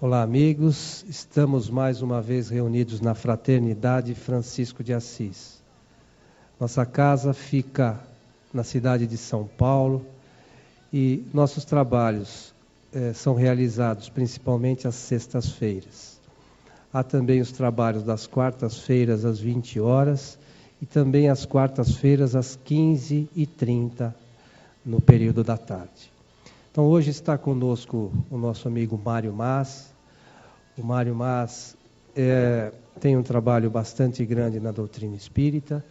Olá, amigos. Estamos mais uma vez reunidos na Fraternidade Francisco de Assis. Nossa casa fica na cidade de São Paulo e nossos trabalhos são realizados principalmente às sextas-feiras. Há também os trabalhos das quartas-feiras às 20 horas e também às quartas-feiras às 15h30 no período da tarde. Então hoje está conosco o nosso amigo Mário Mas. O Mário Mas tem um trabalho bastante grande na doutrina espírita,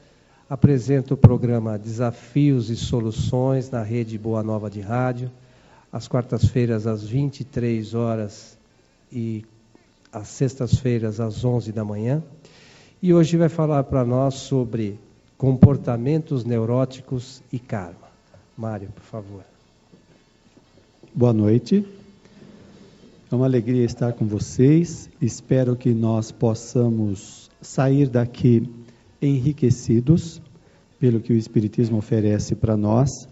apresenta o programa Desafios e Soluções na Rede Boa Nova de Rádio, às quartas-feiras às 23 horas e às sextas-feiras às 11 da manhã. E hoje vai falar para nós sobre comportamentos neuróticos e karma. Mário, por favor. Boa noite. É uma alegria estar com vocês. Espero que nós possamos sair daqui enriquecidos pelo que o Espiritismo oferece para nós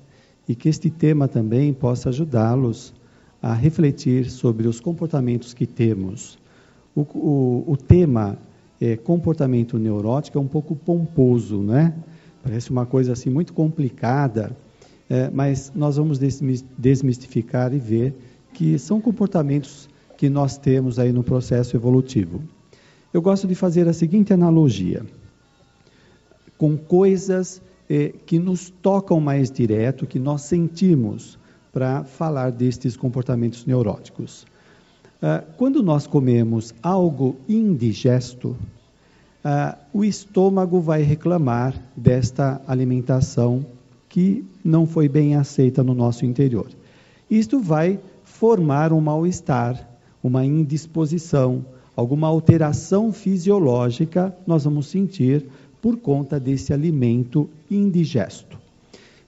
e que este tema também possa ajudá-los a refletir sobre os comportamentos que temos. O tema comportamento neurótico é um pouco pomposo, né? Parece uma coisa assim muito complicada, mas nós vamos desmistificar e ver que são comportamentos que nós temos aí no processo evolutivo. Eu gosto de fazer a seguinte analogia, com coisas que nos tocam mais direto, que nós sentimos, para falar destes comportamentos neuróticos. Quando nós comemos algo indigesto, o estômago vai reclamar desta alimentação que não foi bem aceita no nosso interior. Isto vai formar um mal-estar, uma indisposição, alguma alteração fisiológica nós vamos sentir por conta desse alimento indigesto.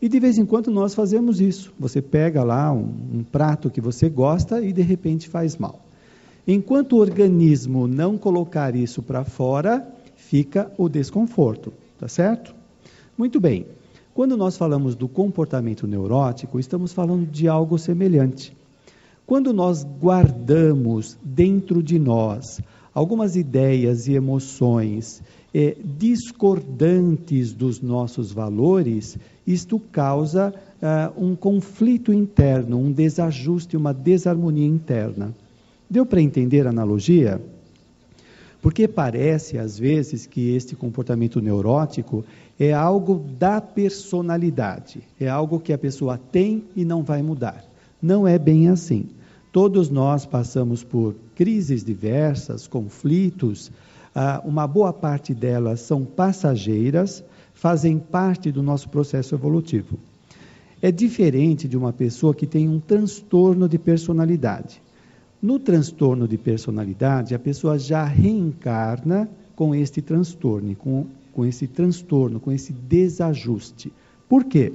E de vez em quando nós fazemos isso. Você pega lá um prato que você gosta e de repente faz mal. Enquanto o organismo não colocar isso para fora, fica o desconforto, tá certo? Muito bem. Quando nós falamos do comportamento neurótico, estamos falando de algo semelhante. Quando nós guardamos dentro de nós algumas ideias e emoções discordantes dos nossos valores, isto causa um conflito interno, um desajuste, uma desarmonia interna. Deu para entender a analogia? Porque parece, às vezes, que este comportamento neurótico é algo da personalidade, é algo que a pessoa tem e não vai mudar. Não é bem assim. Todos nós passamos por crises diversas, conflitos, uma boa parte delas são passageiras, fazem parte do nosso processo evolutivo. É diferente de uma pessoa que tem um transtorno de personalidade. No transtorno de personalidade, a pessoa já reencarna com este transtorno, com esse desajuste. Por quê?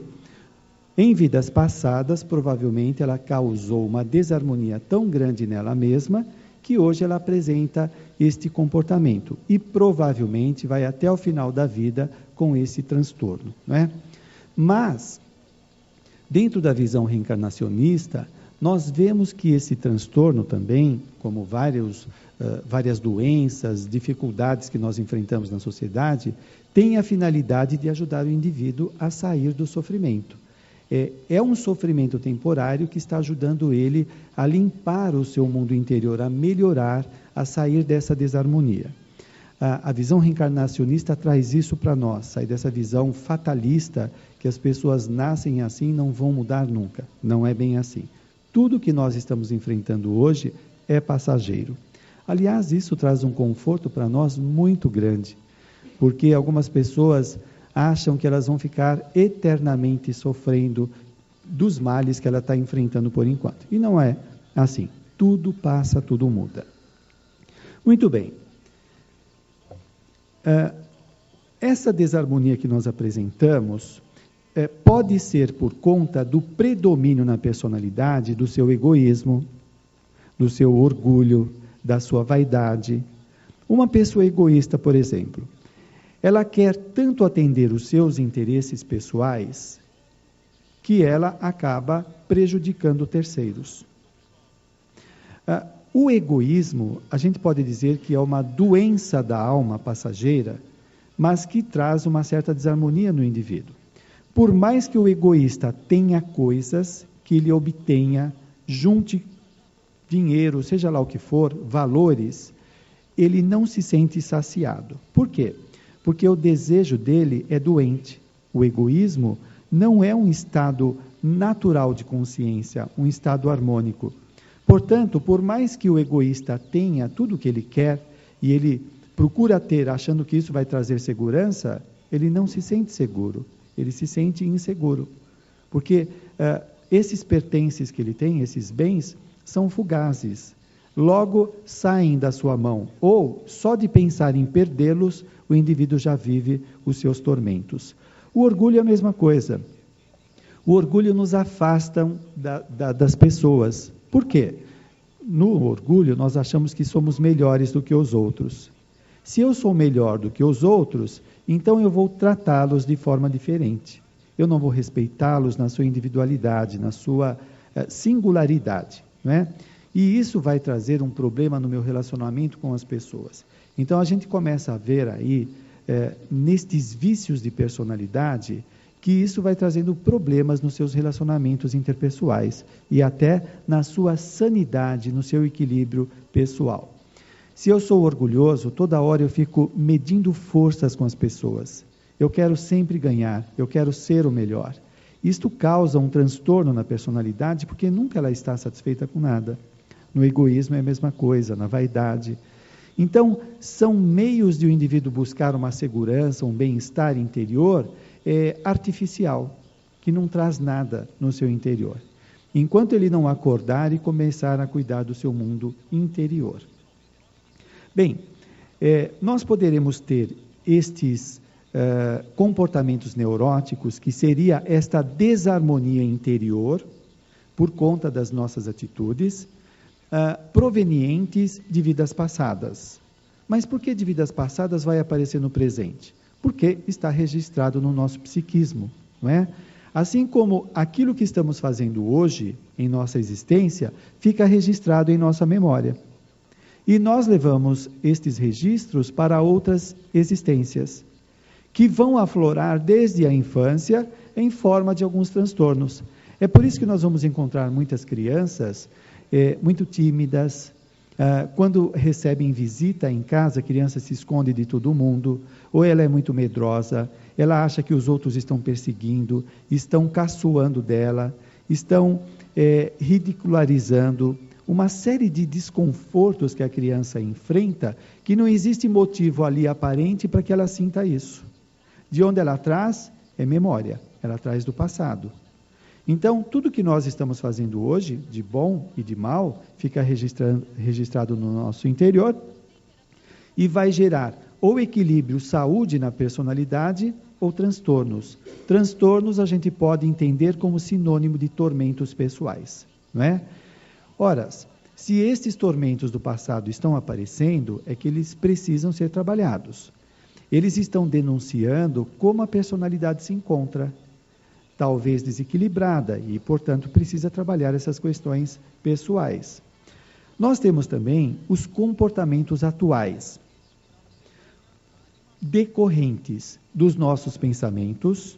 Em vidas passadas, provavelmente ela causou uma desarmonia tão grande nela mesma, que hoje ela apresenta este comportamento. E provavelmente vai até o final da vida com esse transtorno, não é? Mas, dentro da visão reencarnacionista, nós vemos que esse transtorno também, como várias doenças, dificuldades que nós enfrentamos na sociedade, tem a finalidade de ajudar o indivíduo a sair do sofrimento. É um sofrimento temporário que está ajudando ele a limpar o seu mundo interior, a melhorar, a sair dessa desarmonia. A visão reencarnacionista traz isso para nós, sair dessa visão fatalista, que as pessoas nascem assim e não vão mudar nunca. Não é bem assim. Tudo que nós estamos enfrentando hoje é passageiro. Aliás, isso traz um conforto para nós muito grande, porque algumas pessoas acham que elas vão ficar eternamente sofrendo dos males que ela está enfrentando por enquanto. E não é assim. Tudo passa, tudo muda. Muito bem. Essa desarmonia que nós apresentamos pode ser por conta do predomínio na personalidade do seu egoísmo, do seu orgulho, da sua vaidade. Uma pessoa egoísta, por exemplo, ela quer tanto atender os seus interesses pessoais que ela acaba prejudicando terceiros. O egoísmo, a gente pode dizer que é uma doença da alma passageira, mas que traz uma certa desarmonia no indivíduo. Por mais que o egoísta tenha coisas, que ele obtenha, junte dinheiro, seja lá o que for, valores, ele não se sente saciado. Por quê? Porque o desejo dele é doente. O egoísmo não é um estado natural de consciência, um estado harmônico. Portanto, por mais que o egoísta tenha tudo o que ele quer, e ele procura ter achando que isso vai trazer segurança, ele não se sente seguro, ele se sente inseguro. Porque esses pertences que ele tem, esses bens, são fugazes. Logo saem da sua mão, ou só de pensar em perdê-los, o indivíduo já vive os seus tormentos. O orgulho é a mesma coisa. O orgulho nos afasta das pessoas. Por quê? No orgulho, nós achamos que somos melhores do que os outros. Se eu sou melhor do que os outros, então eu vou tratá-los de forma diferente. Eu não vou respeitá-los na sua individualidade, na sua singularidade, não é? E isso vai trazer um problema no meu relacionamento com as pessoas. Então a gente começa a ver aí, nestes vícios de personalidade, que isso vai trazendo problemas nos seus relacionamentos interpessoais e até na sua sanidade, no seu equilíbrio pessoal. Se eu sou orgulhoso, toda hora eu fico medindo forças com as pessoas. Eu quero sempre ganhar, eu quero ser o melhor. Isto causa um transtorno na personalidade porque nunca ela está satisfeita com nada. No egoísmo é a mesma coisa, na vaidade. Então, são meios de o indivíduo buscar uma segurança, um bem-estar interior artificial, que não traz nada no seu interior. Enquanto ele não acordar e começar a cuidar do seu mundo interior. Bem, nós poderemos ter estes comportamentos neuróticos, que seria esta desarmonia interior, por conta das nossas atitudes, provenientes de vidas passadas. Mas por que de vidas passadas vai aparecer no presente? Porque está registrado no nosso psiquismo, não é? Assim como aquilo que estamos fazendo hoje, em nossa existência, fica registrado em nossa memória. E nós levamos estes registros para outras existências, que vão aflorar desde a infância em forma de alguns transtornos. É por isso que nós vamos encontrar muitas crianças muito tímidas. Quando recebem visita em casa, a criança se esconde de todo mundo, ou ela é muito medrosa, ela acha que os outros estão perseguindo, estão caçoando dela, estão ridicularizando, uma série de desconfortos que a criança enfrenta, que não existe motivo ali aparente para que ela sinta isso. De onde ela traz? É memória, ela traz do passado. Então, tudo que nós estamos fazendo hoje, de bom e de mal, fica registrado no nosso interior e vai gerar ou equilíbrio, saúde na personalidade ou transtornos. Transtornos a gente pode entender como sinônimo de tormentos pessoais, não é? Ora, se estes tormentos do passado estão aparecendo, é que eles precisam ser trabalhados. Eles estão denunciando como a personalidade se encontra, talvez desequilibrada, e, portanto, precisa trabalhar essas questões pessoais. Nós temos também os comportamentos atuais, decorrentes dos nossos pensamentos,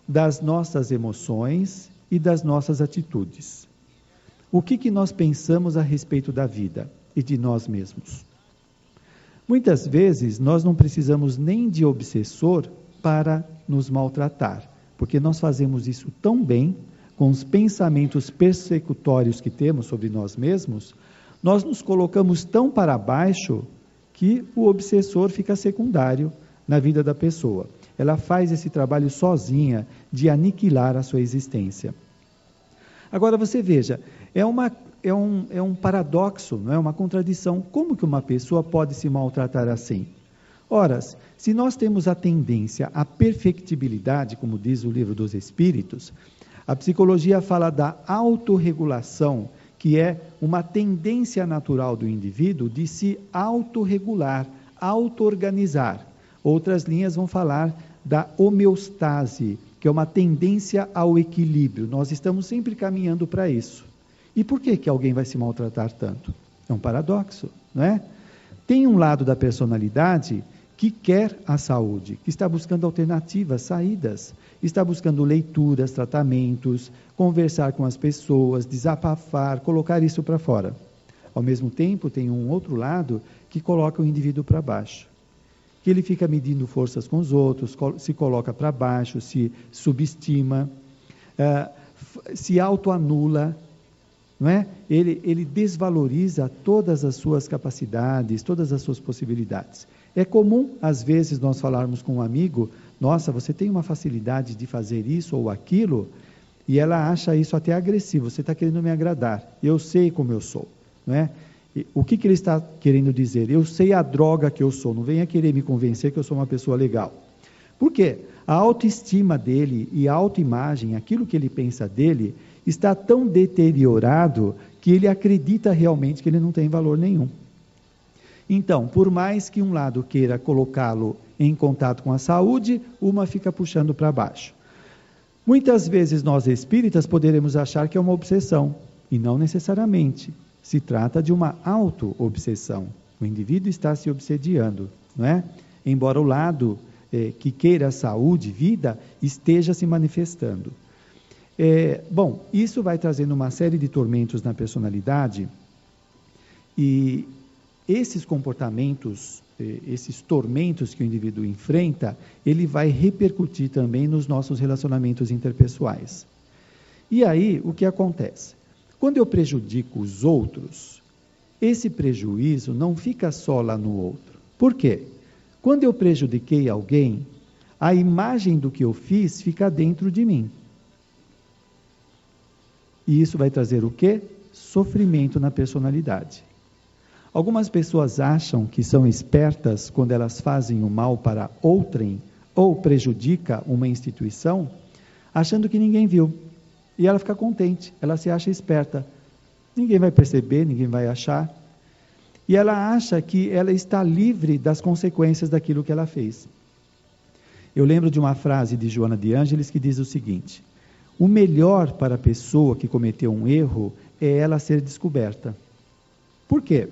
das nossas emoções e das nossas atitudes. O que nós pensamos a respeito da vida e de nós mesmos? Muitas vezes nós não precisamos nem de obsessor para nos maltratar, porque nós fazemos isso tão bem, com os pensamentos persecutórios que temos sobre nós mesmos, nós nos colocamos tão para baixo que o obsessor fica secundário na vida da pessoa. Ela faz esse trabalho sozinha de aniquilar a sua existência. Agora você veja, é um paradoxo, não é? Uma contradição. Como que uma pessoa pode se maltratar assim? Ora, se nós temos a tendência à perfectibilidade, como diz o Livro dos Espíritos, a psicologia fala da autorregulação, que é uma tendência natural do indivíduo de se autorregular, auto-organizar. Outras linhas vão falar da homeostase, que é uma tendência ao equilíbrio. Nós estamos sempre caminhando para isso. E por que alguém vai se maltratar tanto? É um paradoxo, não é? Tem um lado da personalidade que quer a saúde, que está buscando alternativas, saídas, está buscando leituras, tratamentos, conversar com as pessoas, desabafar, colocar isso para fora. Ao mesmo tempo, tem um outro lado que coloca o indivíduo para baixo, que ele fica medindo forças com os outros, se coloca para baixo, se subestima, se autoanula, não é? Ele desvaloriza todas as suas capacidades, todas as suas possibilidades. É comum, às vezes, nós falarmos com um amigo, nossa, você tem uma facilidade de fazer isso ou aquilo, e ela acha isso até agressivo, você está querendo me agradar, eu sei como eu sou, não é? O que ele está querendo dizer? Eu sei a droga que eu sou, não venha querer me convencer que eu sou uma pessoa legal. Por quê? A autoestima dele e a autoimagem, aquilo que ele pensa dele, está tão deteriorado que ele acredita realmente que ele não tem valor nenhum. Então, por mais que um lado queira colocá-lo em contato com a saúde, uma fica puxando para baixo. Muitas vezes nós espíritas poderemos achar que é uma obsessão, e não necessariamente. Se trata de uma auto-obsessão. O indivíduo está se obsediando, não é? Embora o lado que queira saúde, vida, esteja se manifestando. Bom, isso vai trazendo uma série de tormentos na personalidade, e esses comportamentos, esses tormentos que o indivíduo enfrenta, ele vai repercutir também nos nossos relacionamentos interpessoais. E aí, o que acontece? Quando eu prejudico os outros, esse prejuízo não fica só lá no outro. Por quê? Quando eu prejudiquei alguém, a imagem do que eu fiz fica dentro de mim. E isso vai trazer o quê? Sofrimento na personalidade. Algumas pessoas acham que são espertas quando elas fazem o mal para outrem ou prejudica uma instituição, achando que ninguém viu. E ela fica contente, ela se acha esperta. Ninguém vai perceber, ninguém vai achar. E ela acha que ela está livre das consequências daquilo que ela fez. Eu lembro de uma frase de Joana de Ângeles que diz o seguinte: o melhor para a pessoa que cometeu um erro é ela ser descoberta. Por quê?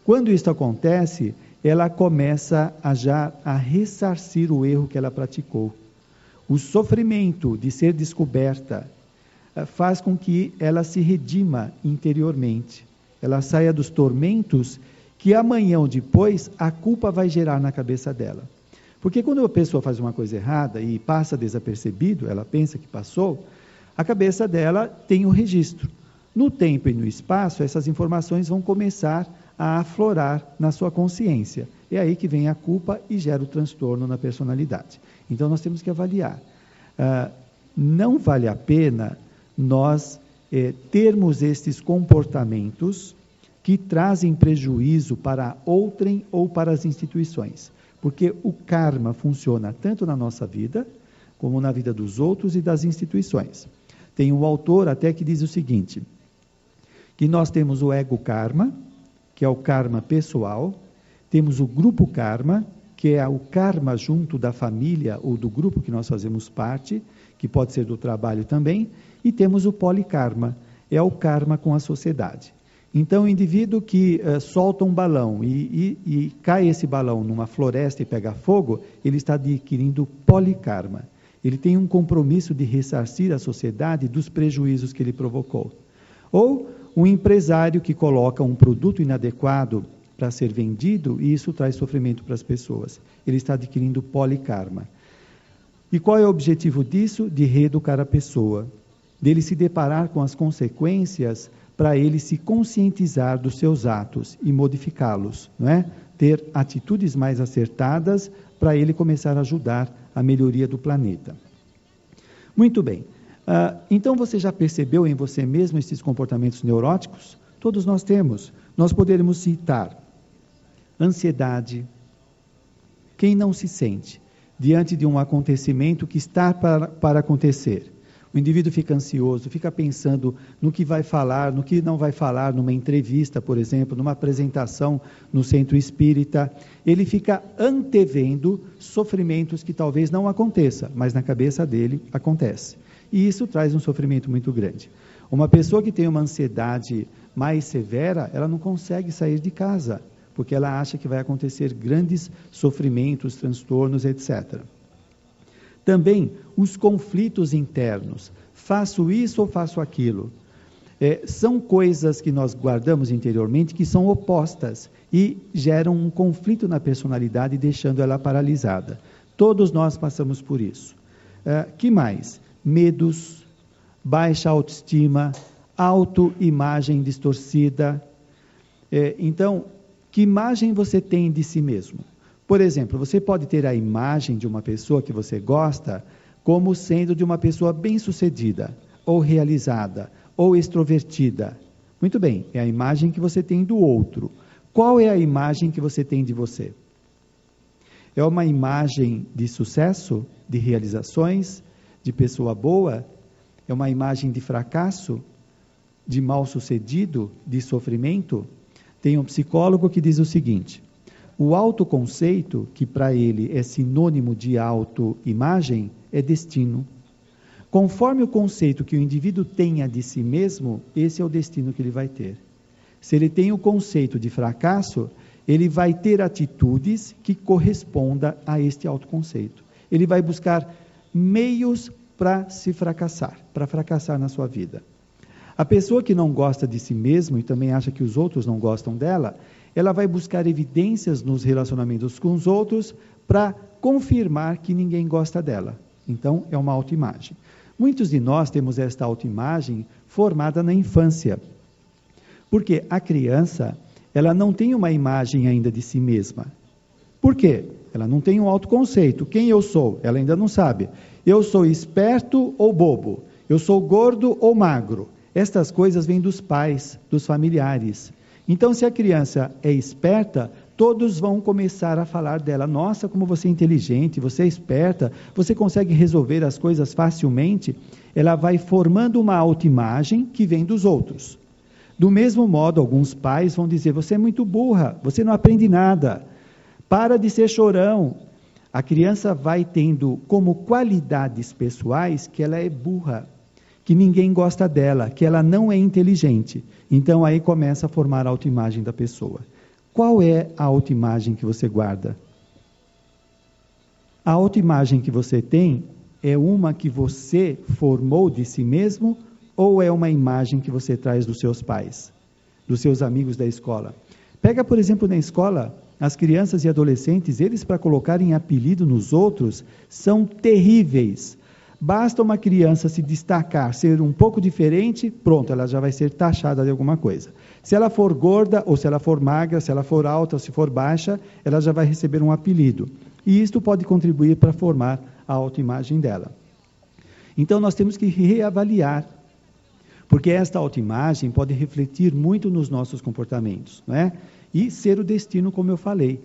Quando isso acontece, ela começa a ressarcir o erro que ela praticou. O sofrimento de ser descoberta faz com que ela se redima interiormente. Ela saia dos tormentos que amanhã ou depois a culpa vai gerar na cabeça dela. Porque quando a pessoa faz uma coisa errada e passa desapercebido, ela pensa que passou, a cabeça dela tem o registro. No tempo e no espaço, essas informações vão começar a aflorar na sua consciência. É aí que vem a culpa e gera o transtorno na personalidade. Então nós temos que avaliar. Não vale a pena nós termos estes comportamentos que trazem prejuízo para outrem ou para as instituições. Porque o karma funciona tanto na nossa vida, como na vida dos outros e das instituições. Tem um autor até que diz o seguinte, que nós temos o ego karma, que é o karma pessoal, temos o grupo karma, que é o karma junto da família ou do grupo que nós fazemos parte, que pode ser do trabalho também, e temos o polikarma, é o karma com a sociedade. Então, o indivíduo que solta um balão e cai esse balão numa floresta e pega fogo, ele está adquirindo polikarma. Ele tem um compromisso de ressarcir a sociedade dos prejuízos que ele provocou. Ou um empresário que coloca um produto inadequado para ser vendido e isso traz sofrimento para as pessoas. Ele está adquirindo polikarma. E qual é o objetivo disso? De reeducar a pessoa, dele se deparar com as consequências para ele se conscientizar dos seus atos e modificá-los, não é? Ter atitudes mais acertadas para ele começar a ajudar a melhoria do planeta. Muito bem. Então você já percebeu em você mesmo esses comportamentos neuróticos? Todos nós temos. Nós poderíamos citar ansiedade. Quem não se sente diante de um acontecimento que está para acontecer? O indivíduo fica ansioso, fica pensando no que vai falar, no que não vai falar numa entrevista, por exemplo, numa apresentação no centro espírita. Ele fica antevendo sofrimentos que talvez não aconteça, mas na cabeça dele acontece. E isso traz um sofrimento muito grande. Uma pessoa que tem uma ansiedade mais severa, ela não consegue sair de casa, porque ela acha que vai acontecer grandes sofrimentos, transtornos, etc. Também os conflitos internos. Faço isso ou faço aquilo? São coisas que nós guardamos interiormente que são opostas e geram um conflito na personalidade, deixando ela paralisada. Todos nós passamos por isso. Que mais? Medos, baixa autoestima, autoimagem distorcida. Então, que imagem você tem de si mesmo? Por exemplo, você pode ter a imagem de uma pessoa que você gosta como sendo de uma pessoa bem-sucedida, ou realizada, ou extrovertida. Muito bem, é a imagem que você tem do outro. Qual é a imagem que você tem de você? É uma imagem de sucesso, de realizações, de pessoa boa? É uma imagem de fracasso, de mal-sucedido, de sofrimento? Tem um psicólogo que diz o seguinte: o autoconceito, que para ele é sinônimo de autoimagem, é destino. Conforme o conceito que o indivíduo tenha de si mesmo, esse é o destino que ele vai ter. Se ele tem o conceito de fracasso, ele vai ter atitudes que correspondam a este autoconceito. Ele vai buscar meios para fracassar na sua vida. A pessoa que não gosta de si mesmo e também acha que os outros não gostam dela, ela vai buscar evidências nos relacionamentos com os outros para confirmar que ninguém gosta dela. Então, é uma autoimagem. Muitos de nós temos esta autoimagem formada na infância. Porque a criança, ela não tem uma imagem ainda de si mesma. Por quê? Ela não tem um autoconceito. Quem eu sou? Ela ainda não sabe. Eu sou esperto ou bobo? Eu sou gordo ou magro? Estas coisas vêm dos pais, dos familiares. Então, se a criança é esperta, todos vão começar a falar dela. Nossa, como você é inteligente, você é esperta, você consegue resolver as coisas facilmente. Ela vai formando uma autoimagem que vem dos outros. Do mesmo modo, alguns pais vão dizer: você é muito burra, você não aprende nada, para de ser chorão. A criança vai tendo como qualidades pessoais que ela é burra, que ninguém gosta dela, que ela não é inteligente. Então aí começa a formar a autoimagem da pessoa. Qual é a autoimagem que você guarda? A autoimagem que você tem é uma que você formou de si mesmo ou é uma imagem que você traz dos seus pais, dos seus amigos da escola? Pega, por exemplo, na escola, as crianças e adolescentes, eles para colocarem apelido nos outros, são terríveis. Basta uma criança se destacar, ser um pouco diferente, pronto, ela já vai ser taxada de alguma coisa. Se ela for gorda, ou se ela for magra, se ela for alta, ou se for baixa, ela já vai receber um apelido. E isto pode contribuir para formar a autoimagem dela. Então nós temos que reavaliar, porque esta autoimagem pode refletir muito nos nossos comportamentos, não é? E ser o destino, como eu falei.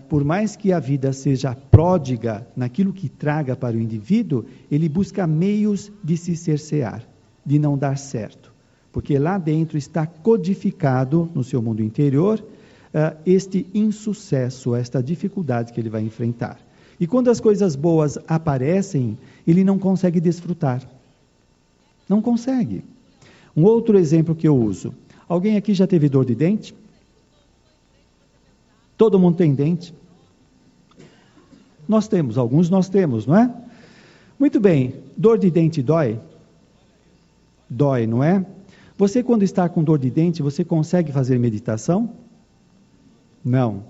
Por mais que a vida seja pródiga naquilo que traga para o indivíduo, ele busca meios de se cercear, de não dar certo. Porque lá dentro está codificado, no seu mundo interior, este insucesso, esta dificuldade que ele vai enfrentar. E quando as coisas boas aparecem, ele não consegue desfrutar. Não consegue. Um outro exemplo que eu uso. Alguém aqui já teve dor de dente? Todo mundo tem dente? Nós temos, alguns nós temos, não é? Muito bem, dor de dente dói? Dói, não é? Você, quando está com dor de dente, você consegue fazer meditação? Não.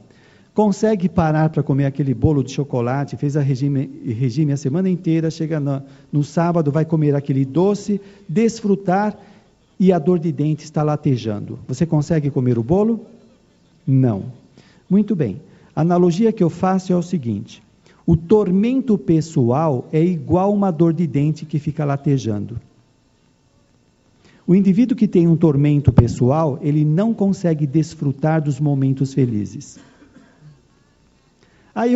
Consegue parar para comer aquele bolo de chocolate, fez regime a semana inteira, chega no sábado, vai comer aquele doce, desfrutar e a dor de dente está latejando. Você consegue comer o bolo? Não. Muito bem, a analogia que eu faço é o seguinte: o tormento pessoal é igual a uma dor de dente que fica latejando. O indivíduo que tem um tormento pessoal, ele não consegue desfrutar dos momentos felizes. Aí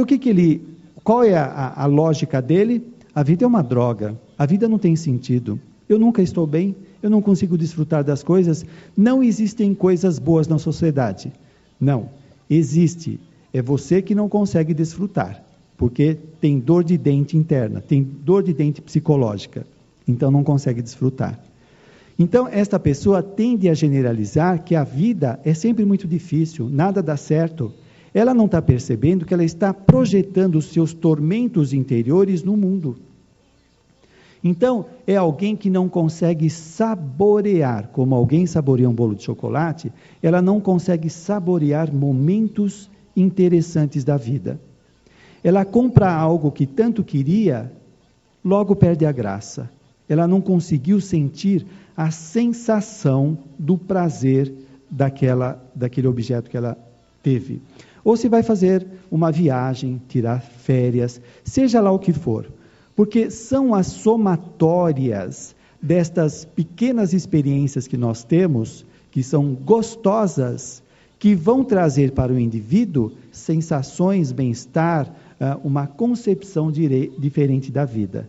qual é a lógica dele? A vida é uma droga, a vida não tem sentido, eu nunca estou bem, eu não consigo desfrutar das coisas, não existem coisas boas na sociedade. Não. Existe, é você que não consegue desfrutar, porque tem dor de dente interna, tem dor de dente psicológica, então não consegue desfrutar. Então, esta pessoa tende a generalizar que a vida é sempre muito difícil, nada dá certo. Ela não está percebendo que ela está projetando os seus tormentos interiores no mundo. Então, é alguém que não consegue saborear, como alguém saboreia um bolo de chocolate, ela não consegue saborear momentos interessantes da vida. Ela compra algo que tanto queria, logo perde a graça. Ela não conseguiu sentir a sensação do prazer daquele objeto que ela teve. Ou se vai fazer uma viagem, tirar férias, seja lá o que for. Porque são as somatórias destas pequenas experiências que nós temos, que são gostosas, que vão trazer para o indivíduo sensações, bem-estar, uma concepção diferente da vida.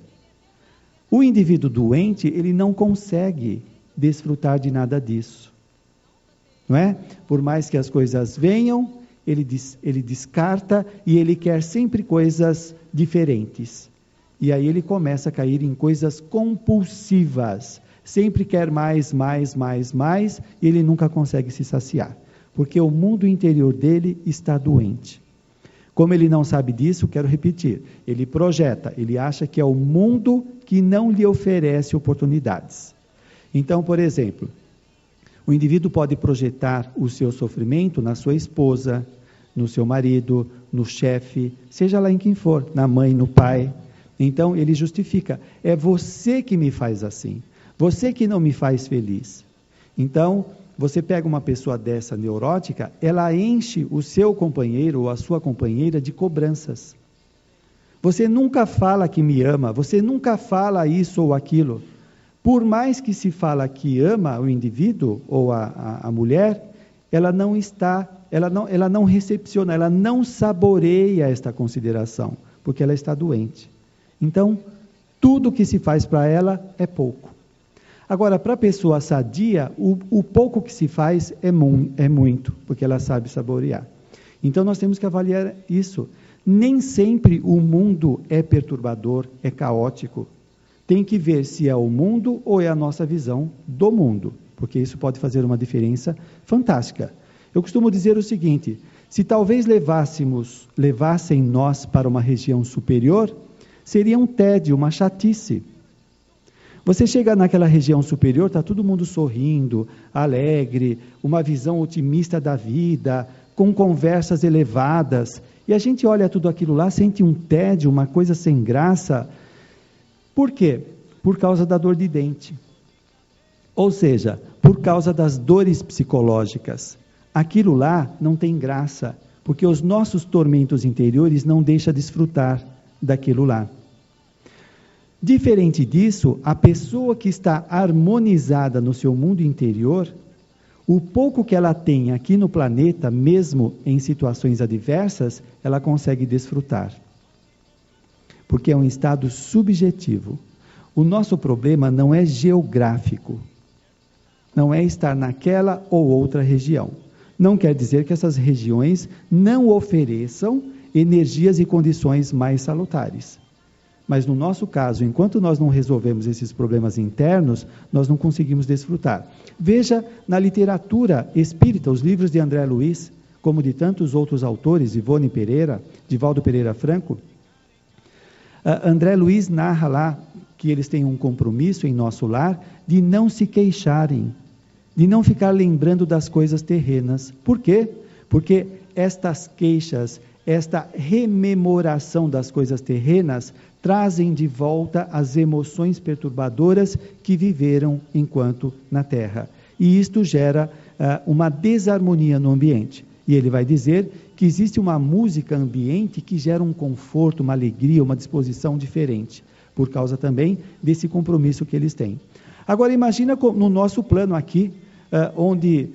O indivíduo doente, ele não consegue desfrutar de nada disso. Não é? Por mais que as coisas venham, ele descarta e ele quer sempre coisas diferentes. E aí ele começa a cair em coisas compulsivas. Sempre quer mais, e ele nunca consegue se saciar. Porque o mundo interior dele está doente. Como ele não sabe disso, quero repetir, ele projeta, ele acha que é o mundo que não lhe oferece oportunidades. Então, por exemplo, o indivíduo pode projetar o seu sofrimento na sua esposa, no seu marido, no chefe, seja lá em quem for, na mãe, no pai. Então ele justifica, é você que me faz assim, você que não me faz feliz. Então, você pega uma pessoa dessa neurótica, ela enche o seu companheiro ou a sua companheira de cobranças. Você nunca fala que me ama, você nunca fala isso ou aquilo. Por mais que se fala que ama o indivíduo ou a mulher, ela não recepciona, ela não saboreia esta consideração, porque ela está doente. Então, tudo que se faz para ela é pouco. Agora, para a pessoa sadia, o pouco que se faz é muito, porque ela sabe saborear. Então, nós temos que avaliar isso. Nem sempre o mundo é perturbador, é caótico. Tem que ver se é o mundo ou é a nossa visão do mundo, porque isso pode fazer uma diferença fantástica. Eu costumo dizer o seguinte, se talvez levassem nós para uma região superior, seria um tédio, uma chatice. Você chega naquela região superior, está todo mundo sorrindo, alegre, uma visão otimista da vida, com conversas elevadas, e a gente olha tudo aquilo lá, sente um tédio, uma coisa sem graça. Por quê? Por causa da dor de dente. Ou seja, por causa das dores psicológicas. Aquilo lá não tem graça, porque os nossos tormentos interiores não deixam desfrutar daquilo lá. Diferente disso, a pessoa que está harmonizada no seu mundo interior, o pouco que ela tem aqui no planeta, mesmo em situações adversas, ela consegue desfrutar. Porque é um estado subjetivo. O nosso problema não é geográfico. Não é estar naquela ou outra região. Não quer dizer que essas regiões não ofereçam energias e condições mais salutares. Mas no nosso caso, enquanto nós não resolvemos esses problemas internos, nós não conseguimos desfrutar. Veja na literatura espírita, os livros de André Luiz, como de tantos outros autores, Ivone Pereira, Divaldo Pereira Franco. André Luiz narra lá que eles têm um compromisso em nosso lar de não se queixarem, de não ficar lembrando das coisas terrenas. Por quê? Porque estas queixas, esta rememoração das coisas terrenas, trazem de volta as emoções perturbadoras que viveram enquanto na Terra. E isto gera uma desarmonia no ambiente. E ele vai dizer que existe uma música ambiente que gera um conforto, uma alegria, uma disposição diferente, por causa também desse compromisso que eles têm. Agora imagina no nosso plano aqui, onde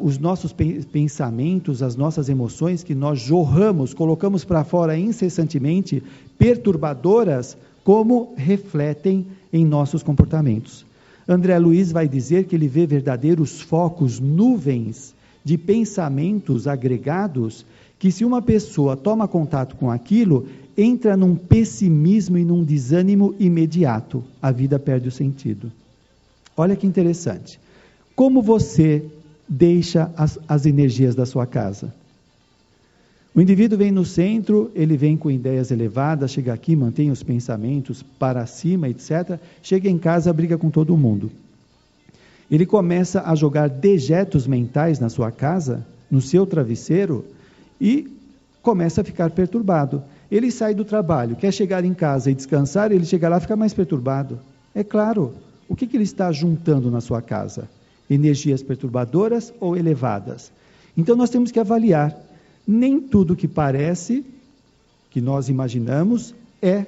os nossos pensamentos, as nossas emoções que nós jorramos, colocamos para fora incessantemente, perturbadoras, como refletem em nossos comportamentos. André Luiz vai dizer que ele vê verdadeiros focos, nuvens de pensamentos agregados, que se uma pessoa toma contato com aquilo, entra num pessimismo e num desânimo imediato, a vida perde o sentido. Olha que interessante. Como você deixa as energias da sua casa? O indivíduo vem no centro, ele vem com ideias elevadas, chega aqui, mantém os pensamentos para cima, etc. Chega em casa, briga com todo mundo. Ele começa a jogar dejetos mentais na sua casa, no seu travesseiro, e começa a ficar perturbado. Ele sai do trabalho, quer chegar em casa e descansar, ele chega lá e fica mais perturbado. É claro, o que ele está juntando na sua casa? Energias perturbadoras ou elevadas? Então nós temos que avaliar. Nem tudo que parece, que nós imaginamos, é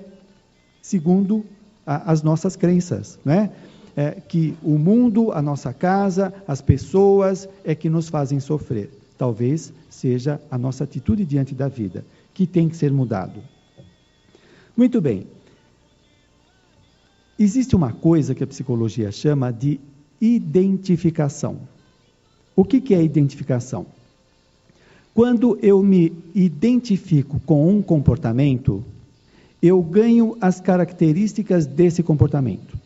segundo as nossas crenças, né? Que o mundo, a nossa casa, as pessoas é que nos fazem sofrer. Talvez seja a nossa atitude diante da vida, que tem que ser mudado. Muito bem. Existe uma coisa que a psicologia chama de identificação. O que é identificação? Quando eu me identifico com um comportamento, eu ganho as características desse comportamento.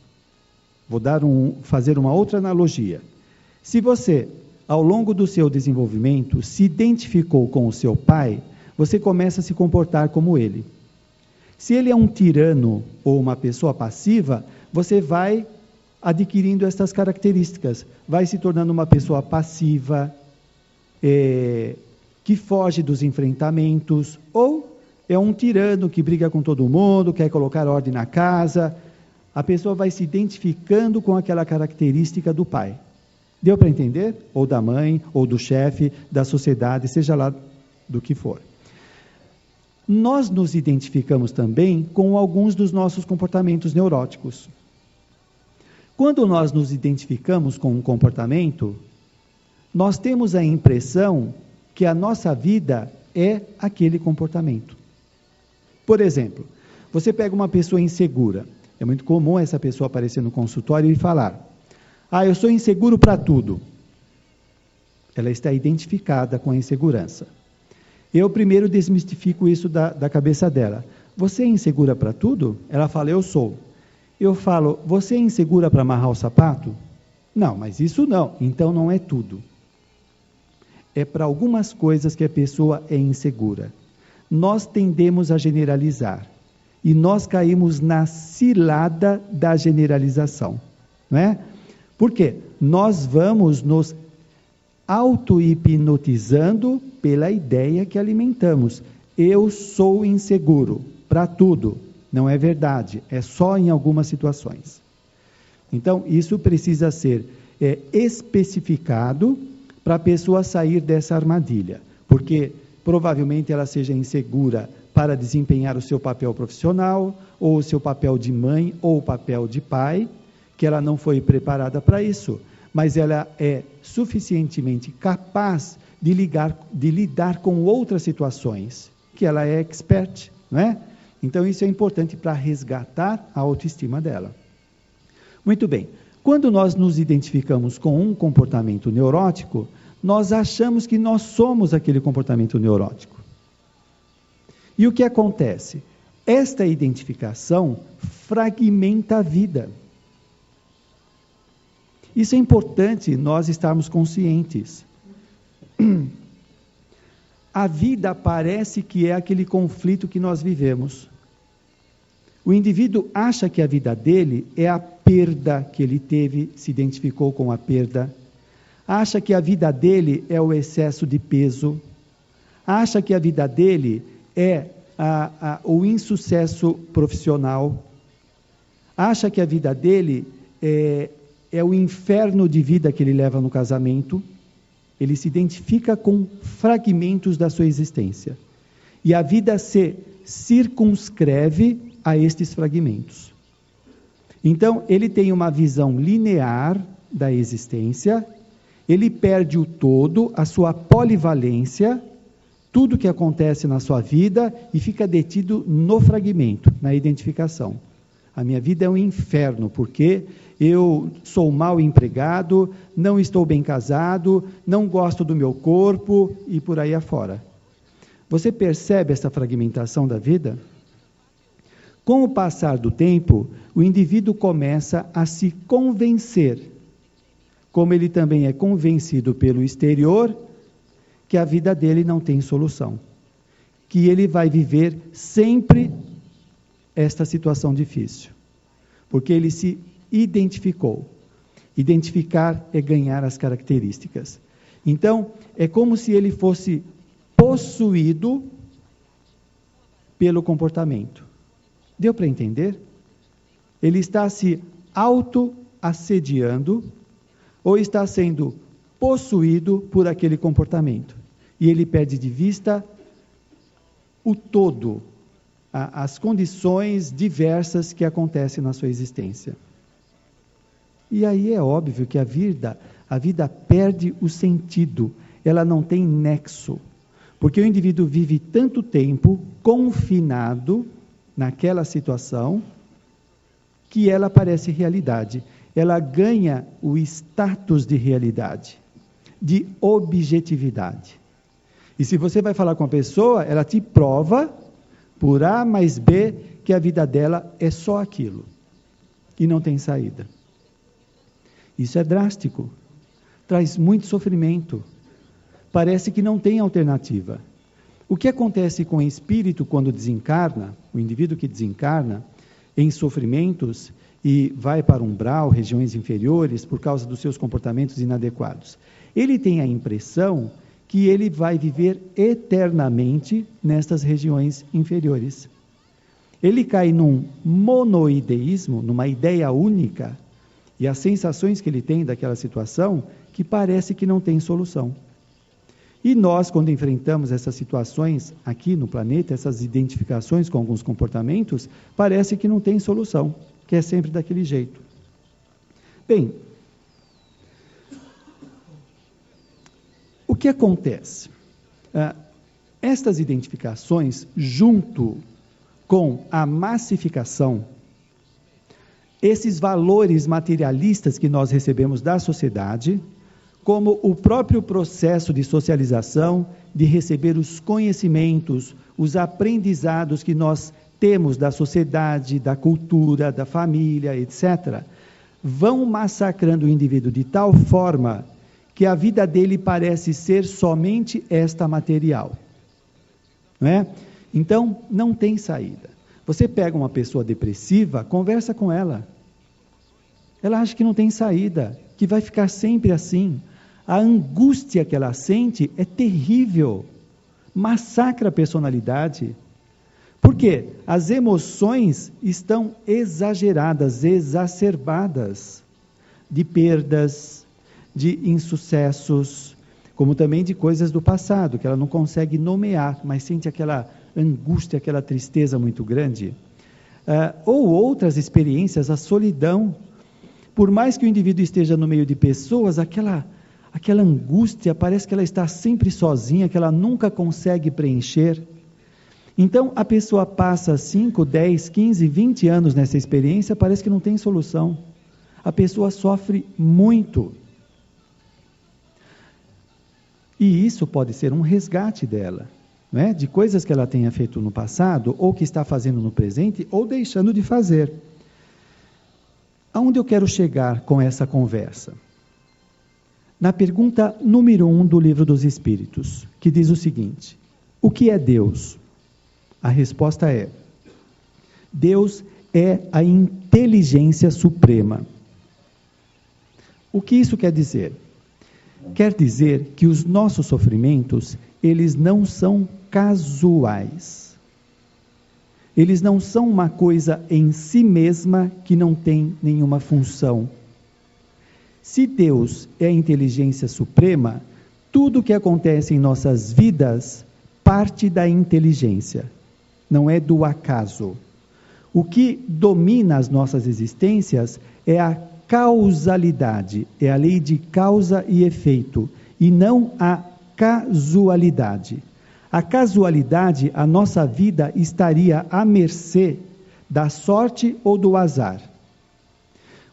Vou fazer uma outra analogia. Se você, ao longo do seu desenvolvimento, se identificou com o seu pai, você começa a se comportar como ele. Se ele é um tirano ou uma pessoa passiva, você vai adquirindo estas características, vai se tornando uma pessoa passiva, que foge dos enfrentamentos, ou é um tirano que briga com todo mundo, quer colocar ordem na casa. A pessoa vai se identificando com aquela característica do pai. Deu para entender? Ou da mãe, ou do chefe, da sociedade, seja lá do que for. Nós nos identificamos também com alguns dos nossos comportamentos neuróticos. Quando nós nos identificamos com um comportamento, nós temos a impressão que a nossa vida é aquele comportamento. Por exemplo, você pega uma pessoa insegura. É muito comum essa pessoa aparecer no consultório e falar: eu sou inseguro para tudo. Ela está identificada com a insegurança. Eu primeiro desmistifico isso da cabeça dela. Você é insegura para tudo? Ela fala: eu sou. Eu falo: você é insegura para amarrar o sapato? Não, mas isso não. Então não é tudo. É para algumas coisas que a pessoa é insegura. Nós tendemos a generalizar. E nós caímos na cilada da generalização. Não é? Por quê? Nós vamos nos auto-hipnotizando pela ideia que alimentamos. Eu sou inseguro para tudo. Não é verdade. É só em algumas situações. Então, isso precisa ser especificado para a pessoa sair dessa armadilha, porque provavelmente ela seja insegura para desempenhar o seu papel profissional, ou o seu papel de mãe, ou o papel de pai, que ela não foi preparada para isso, mas ela é suficientemente capaz de lidar com outras situações, que ela é expert, não é? Então isso é importante para resgatar a autoestima dela. Muito bem. Quando nós nos identificamos com um comportamento neurótico, nós achamos que nós somos aquele comportamento neurótico. E o que acontece? Esta identificação fragmenta a vida. Isso é importante nós estarmos conscientes. A vida parece que é aquele conflito que nós vivemos. O indivíduo acha que a vida dele é a perda que ele teve, se identificou com a perda. Acha que a vida dele é o excesso de peso. Acha que a vida dele é o insucesso profissional. Acha que a vida dele é o inferno de vida que ele leva no casamento. Ele se identifica com fragmentos da sua existência. E a vida se circunscreve a estes fragmentos. Então, ele tem uma visão linear da existência, ele perde o todo, a sua polivalência, tudo que acontece na sua vida, e fica detido no fragmento, na identificação. A minha vida é um inferno, porque eu sou mal empregado, não estou bem casado, não gosto do meu corpo, e por aí afora. Você percebe essa fragmentação da vida? Com o passar do tempo, o indivíduo começa a se convencer como ele também é convencido pelo exterior que a vida dele não tem solução, que ele vai viver sempre esta situação difícil, porque ele se identificou. Identificar é ganhar as características. Então, é como se ele fosse possuído pelo comportamento. Deu para entender? Ele está se auto-assediando ou está sendo possuído por aquele comportamento. E ele perde de vista o todo, as condições diversas que acontecem na sua existência. E aí é óbvio que a vida perde o sentido, ela não tem nexo, porque o indivíduo vive tanto tempo confinado naquela situação que ela parece realidade. Ela ganha o status de realidade, de objetividade. E se você vai falar com a pessoa, ela te prova, por A mais B, que a vida dela é só aquilo. E não tem saída. Isso é drástico. Traz muito sofrimento. Parece que não tem alternativa. O que acontece com o espírito quando desencarna, o indivíduo que desencarna, em sofrimentos e vai para o umbral, regiões inferiores, por causa dos seus comportamentos inadequados. Ele tem a impressão que ele vai viver eternamente nestas regiões inferiores. Ele cai num monoideísmo, numa ideia única, e as sensações que ele tem daquela situação, que parece que não tem solução. E nós, quando enfrentamos essas situações aqui no planeta, essas identificações com alguns comportamentos, parece que não tem solução, que é sempre daquele jeito. Bem, o que acontece? Estas identificações, junto com a massificação, esses valores materialistas que nós recebemos da sociedade, como o próprio processo de socialização, de receber os conhecimentos, os aprendizados que nós temos da sociedade, da cultura, da família, etc., vão massacrando o indivíduo de tal forma que a vida dele parece ser somente esta material. Não é? Então, não tem saída. Você pega uma pessoa depressiva, conversa com ela. Ela acha que não tem saída, que vai ficar sempre assim. A angústia que ela sente é terrível, massacra a personalidade. Por quê? As emoções estão exageradas, exacerbadas, de perdas, de insucessos, como também de coisas do passado, que ela não consegue nomear, mas sente aquela angústia, aquela tristeza muito grande. Ou outras experiências, a solidão. Por mais que o indivíduo esteja no meio de pessoas, aquela angústia, parece que ela está sempre sozinha, que ela nunca consegue preencher. Então, a pessoa passa 5, 10, 15, 20 anos nessa experiência, parece que não tem solução. A pessoa sofre muito. E isso pode ser um resgate dela, não é? De coisas que ela tenha feito no passado, ou que está fazendo no presente, ou deixando de fazer. Aonde eu quero chegar com essa conversa? Na pergunta número 1 do Livro dos Espíritos, que diz o seguinte: o que é Deus? A resposta é: Deus é a inteligência suprema. O que isso quer dizer? Quer dizer que os nossos sofrimentos, eles não são casuais. Eles não são uma coisa em si mesma que não tem nenhuma função. Se Deus é a inteligência suprema, tudo que acontece em nossas vidas parte da inteligência, não é do acaso. O que domina as nossas existências é a causalidade, é a lei de causa e efeito, e não a casualidade. A casualidade, a nossa vida estaria à mercê da sorte ou do azar.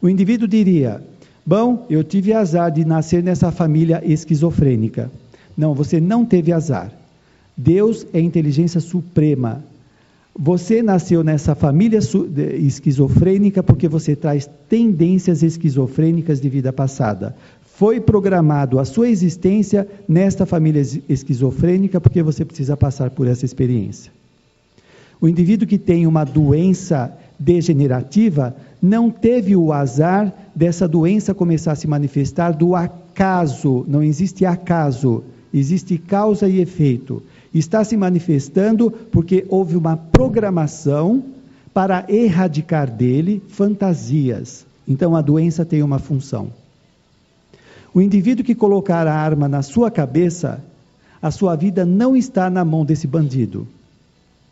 O indivíduo diria: bom, eu tive azar de nascer nessa família esquizofrênica. Não, você não teve azar. Deus é a inteligência suprema. Você nasceu nessa família esquizofrênica porque você traz tendências esquizofrênicas de vida passada. foi programado a sua existência nesta família esquizofrênica porque você precisa passar por essa experiência. O indivíduo que tem uma doença degenerativa não teve o azar dessa doença começar a se manifestar do acaso. Não existe acaso, existe causa e efeito. Está se manifestando porque houve uma programação para erradicar dele fantasias. Então a doença tem uma função. O indivíduo que colocar a arma na sua cabeça, a sua vida não está na mão desse bandido.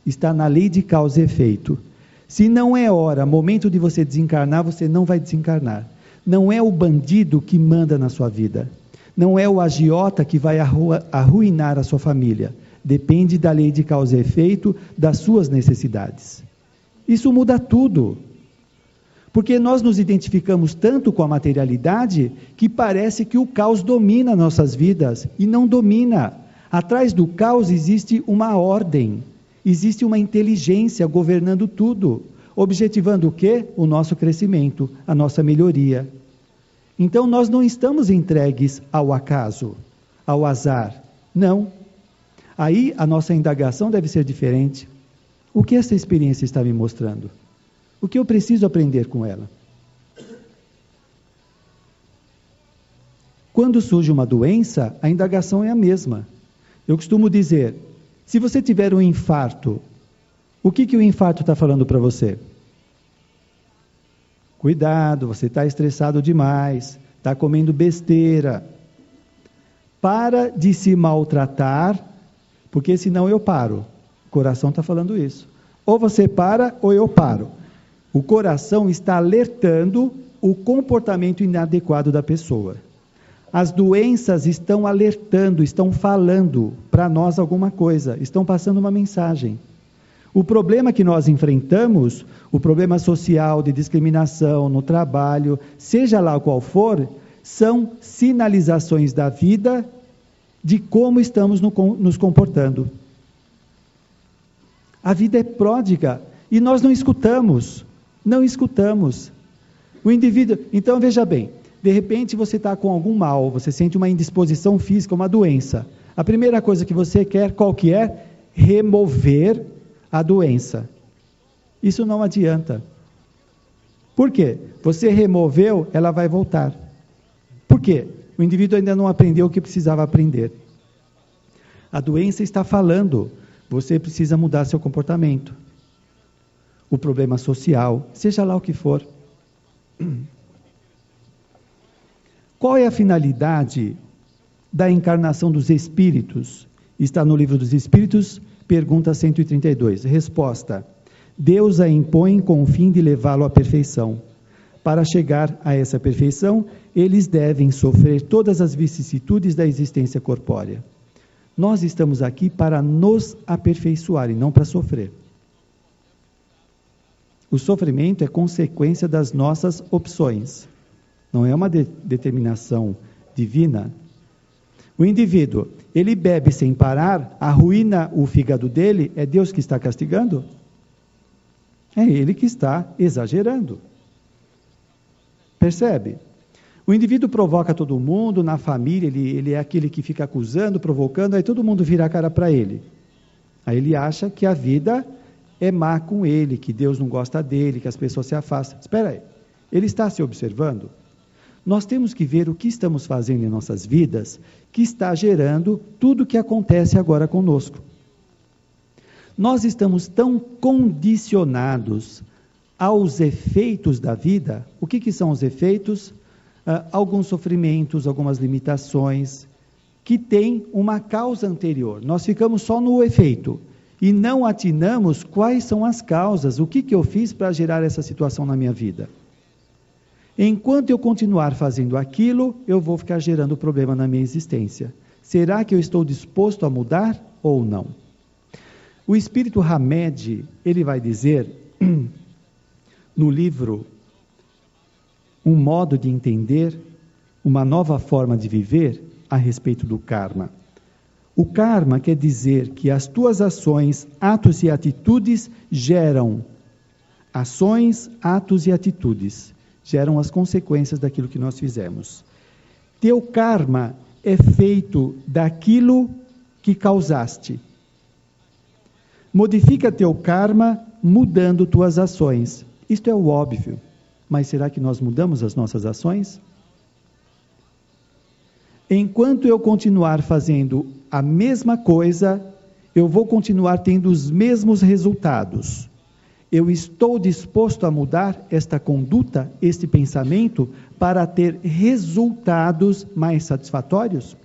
Está na lei de causa e efeito. Se não é hora, momento de você desencarnar, você não vai desencarnar. Não é o bandido que manda na sua vida. Não é o agiota que vai arruinar a sua família. Depende da lei de causa e efeito, das suas necessidades. Isso muda tudo. Porque nós nos identificamos tanto com a materialidade que parece que o caos domina nossas vidas. E não domina. Atrás do caos existe uma ordem. Existe uma inteligência governando tudo. Objetivando o quê? O nosso crescimento, a nossa melhoria. Então nós não estamos entregues ao acaso, ao azar. Não. Aí a nossa indagação deve ser diferente. O que essa experiência está me mostrando? O que eu preciso aprender com ela? Quando surge uma doença, a indagação é a mesma. Eu costumo dizer, se você tiver um infarto, o que o infarto está falando para você? Cuidado, você está estressado demais, está comendo besteira. Para de se maltratar, porque senão eu paro. O coração está falando isso. Ou você para, ou eu paro. O coração está alertando o comportamento inadequado da pessoa. As doenças estão alertando, estão falando para nós alguma coisa, estão passando uma mensagem. O problema que nós enfrentamos, o problema social de discriminação no trabalho, seja lá qual for, são sinalizações da vida de como estamos nos comportando. A vida é pródiga e nós não escutamos. Não escutamos. O indivíduo, então veja bem, de repente você está com algum mal, você sente uma indisposição física, uma doença. A primeira coisa que você quer, qual que é? Remover a doença. Isso não adianta. Por quê? Você removeu, ela vai voltar. Por quê? O indivíduo ainda não aprendeu o que precisava aprender. A doença está falando, você precisa mudar seu comportamento. O problema social, seja lá o que for. Qual é a finalidade da encarnação dos espíritos? Está no livro dos Espíritos, pergunta 132. Resposta: Deus a impõe com o fim de levá-lo à perfeição. Para chegar a essa perfeição, eles devem sofrer todas as vicissitudes da existência corpórea. Nós estamos aqui para nos aperfeiçoar e não para sofrer. O sofrimento é consequência das nossas opções. Não é uma determinação divina. O indivíduo, ele bebe sem parar, arruína o fígado dele, é Deus que está castigando? É ele que está exagerando. Percebe? O indivíduo provoca todo mundo, na família, ele é aquele que fica acusando, provocando, aí todo mundo vira a cara para ele. Aí ele acha que a vida é má com ele, que Deus não gosta dele, que as pessoas se afastam. Espera aí, ele está se observando? Nós temos que ver o que estamos fazendo em nossas vidas, que está gerando tudo o que acontece agora conosco. Nós estamos tão condicionados aos efeitos da vida. O que são os efeitos? Alguns sofrimentos, algumas limitações, que têm uma causa anterior. Nós ficamos só no efeito e não atinamos quais são as causas, o que eu fiz para gerar essa situação na minha vida. Enquanto eu continuar fazendo aquilo, eu vou ficar gerando problema na minha existência. Será que eu estou disposto a mudar ou não? O espírito Hamed, ele vai dizer, no livro Um Modo de Entender, uma nova forma de viver, a respeito do karma. O karma quer dizer que as tuas ações, atos e atitudes geram ações, atos e atitudes. Geram as consequências daquilo que nós fizemos. Teu karma é feito daquilo que causaste. Modifica teu karma mudando tuas ações. Isto é o óbvio. Mas será que nós mudamos as nossas ações? Enquanto eu continuar fazendo a mesma coisa, eu vou continuar tendo os mesmos resultados. Eu estou disposto a mudar esta conduta, este pensamento, para ter resultados mais satisfatórios?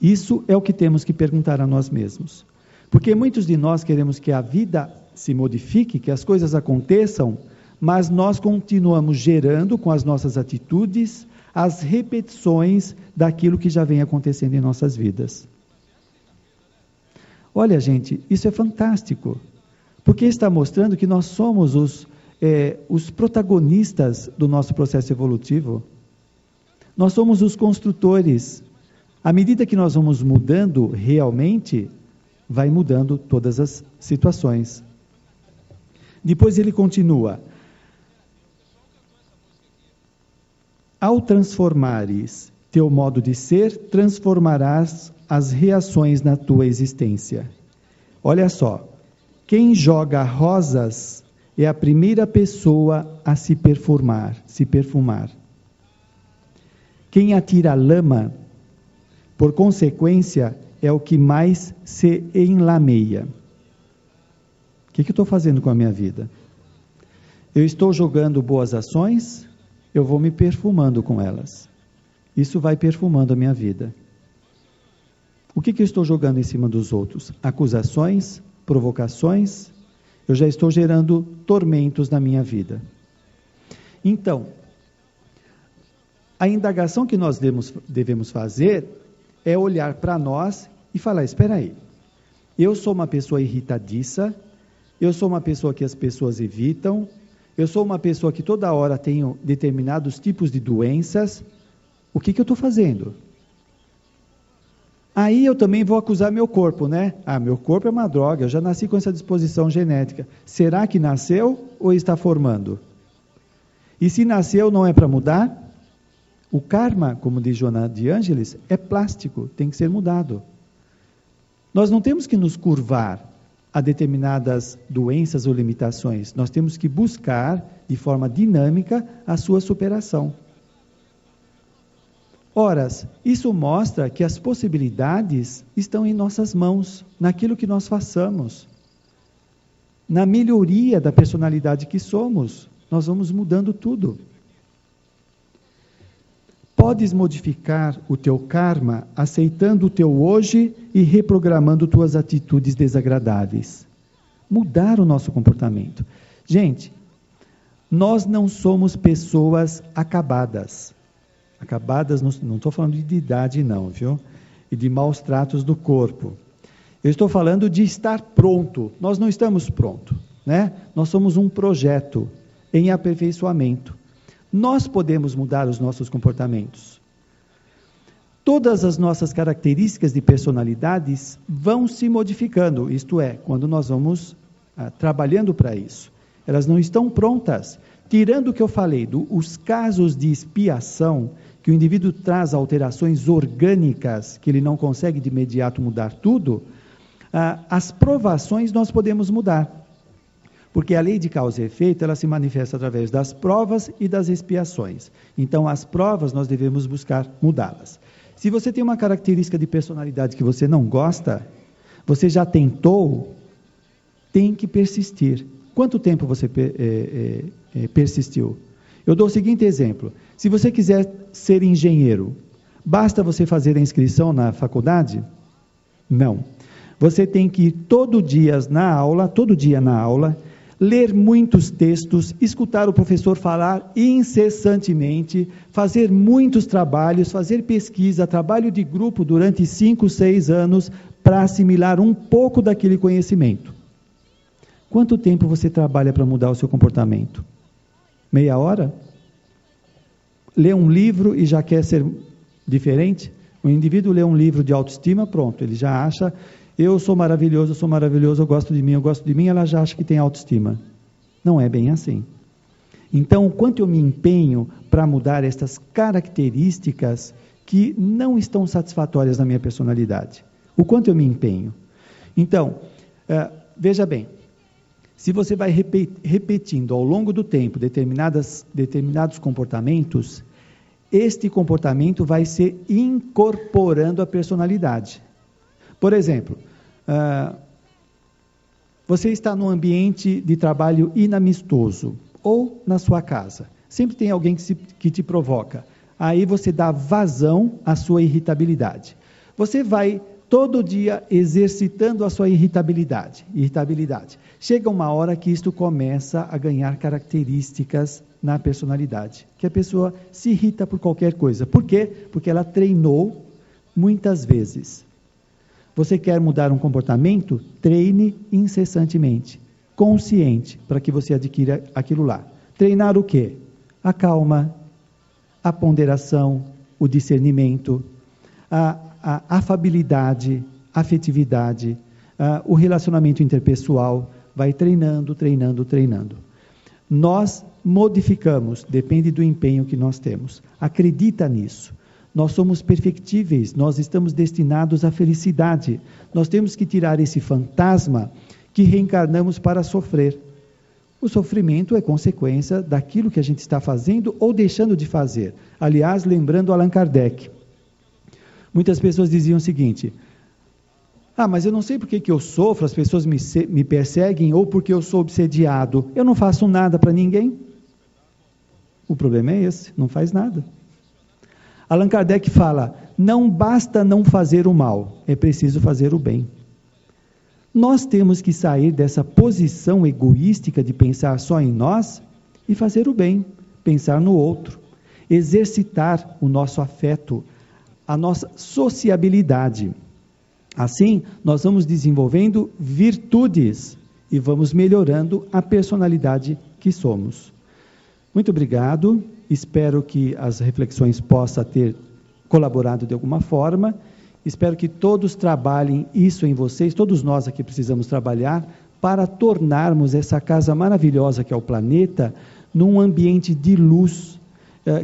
Isso é o que temos que perguntar a nós mesmos. Porque muitos de nós queremos que a vida se modifique, que as coisas aconteçam, mas nós continuamos gerando com as nossas atitudes as repetições daquilo que já vem acontecendo em nossas vidas. Olha, gente, isso é fantástico, porque está mostrando que nós somos os protagonistas do nosso processo evolutivo. Nós somos os construtores. À medida que nós vamos mudando realmente, vai mudando todas as situações. Depois ele continua. Ao transformares teu modo de ser, transformarás as reações na tua existência. Olha só, quem joga rosas é a primeira pessoa a se perfumar. Quem atira lama, por consequência, é o que mais se enlameia. O que eu estou fazendo com a minha vida? Eu estou jogando boas ações, eu vou me perfumando com elas. Isso vai perfumando a minha vida. O que eu estou jogando em cima dos outros? Acusações, provocações, eu já estou gerando tormentos na minha vida. Então, a indagação que nós devemos fazer é olhar para nós e falar, espera aí, eu sou uma pessoa irritadiça, eu sou uma pessoa que as pessoas evitam, eu sou uma pessoa que toda hora tenho determinados tipos de doenças, o que eu estou fazendo? Aí eu também vou acusar meu corpo, né? Meu corpo é uma droga, eu já nasci com essa disposição genética. Será que nasceu ou está formando? E se nasceu, não é para mudar? O karma, como diz Joana de Ângeles, é plástico, tem que ser mudado. Nós não temos que nos curvar a determinadas doenças ou limitações. Nós temos que buscar, de forma dinâmica, a sua superação. Ora, isso mostra que as possibilidades estão em nossas mãos, naquilo que nós façamos. Na melhoria da personalidade que somos, nós vamos mudando tudo. Podes modificar o teu karma aceitando o teu hoje e reprogramando tuas atitudes desagradáveis. Mudar o nosso comportamento. Gente, nós não somos pessoas acabadas. Acabadas, não estou falando de idade não, viu? E de maus tratos do corpo. Eu estou falando de estar pronto. Nós não estamos prontos, né? Nós somos um projeto em aperfeiçoamento. Nós podemos mudar os nossos comportamentos. Todas as nossas características de personalidades vão se modificando, isto é, quando nós vamos trabalhando para isso. Elas não estão prontas. Tirando o que eu falei, os casos de expiação, que o indivíduo traz alterações orgânicas, que ele não consegue de imediato mudar tudo, as provações nós podemos mudar. Porque a lei de causa e efeito, ela se manifesta através das provas e das expiações. Então, as provas nós devemos buscar mudá-las. Se você tem uma característica de personalidade que você não gosta, você já tentou, tem que persistir. Quanto tempo você persistiu? Eu dou o seguinte exemplo. Se você quiser ser engenheiro, basta você fazer a inscrição na faculdade? Não. Você tem que ir todo dia na aula, ler muitos textos, escutar o professor falar incessantemente, fazer muitos trabalhos, fazer pesquisa, trabalho de grupo durante 5, 6 anos, para assimilar um pouco daquele conhecimento. Quanto tempo você trabalha para mudar o seu comportamento? Meia hora? Lê um livro e já quer ser diferente? O indivíduo lê um livro de autoestima, pronto, ele já acha, eu sou maravilhoso, eu gosto de mim, ela já acha que tem autoestima. Não é bem assim. Então, o quanto eu me empenho para mudar estas características que não estão satisfatórias na minha personalidade. O quanto eu me empenho. Então, veja bem, se você vai repetindo ao longo do tempo determinados comportamentos, este comportamento vai se incorporando à personalidade. Por exemplo, você está num ambiente de trabalho inamistoso, ou na sua casa. Sempre tem alguém que te provoca. Aí você dá vazão à sua irritabilidade. Você vai todo dia exercitando a sua irritabilidade. Chega uma hora que isto começa a ganhar características na personalidade, que a pessoa se irrita por qualquer coisa. Por quê? Porque ela treinou muitas vezes. Você quer mudar um comportamento? Treine incessantemente, consciente, para que você adquira aquilo lá. Treinar o quê? A calma, a ponderação, o discernimento, a afabilidade, afetividade, o relacionamento interpessoal. Vai treinando. Nós modificamos, depende do empenho que nós temos. Acredita nisso. Nós somos perfectíveis, nós estamos destinados à felicidade. Nós temos que tirar esse fantasma que reencarnamos para sofrer. O sofrimento é consequência daquilo que a gente está fazendo ou deixando de fazer. Aliás, lembrando Allan Kardec, muitas pessoas diziam o seguinte: mas eu não sei por que eu sofro, as pessoas me perseguem, ou porque eu sou obsediado. Eu não faço nada para ninguém. O problema é esse, não faz nada. Allan Kardec fala, não basta não fazer o mal, é preciso fazer o bem. Nós temos que sair dessa posição egoística de pensar só em nós e fazer o bem, pensar no outro, exercitar o nosso afeto, a nossa sociabilidade. Assim, nós vamos desenvolvendo virtudes e vamos melhorando a personalidade que somos. Muito obrigado, espero que as reflexões possam ter colaborado de alguma forma, espero que todos trabalhem isso em vocês, todos nós aqui precisamos trabalhar para tornarmos essa casa maravilhosa que é o planeta, num ambiente de luz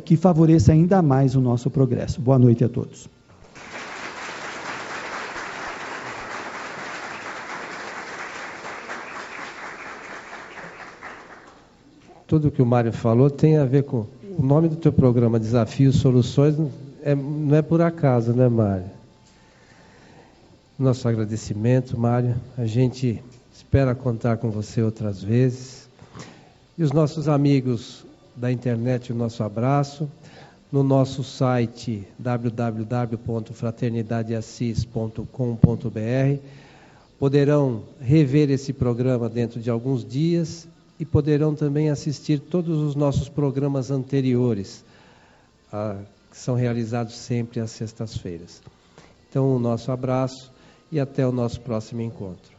que favoreça ainda mais o nosso progresso. Boa noite a todos. Tudo que o Mário falou tem a ver com o nome do teu programa, Desafios, Soluções, não é por acaso, né, Mário? Nosso agradecimento, Mário. A gente espera contar com você outras vezes. E os nossos amigos da internet, o nosso abraço. No nosso site www.fraternidadeassis.com.br poderão rever esse programa dentro de alguns dias e poderão também assistir todos os nossos programas anteriores, que são realizados sempre às sextas-feiras. Então, o nosso abraço e até o nosso próximo encontro.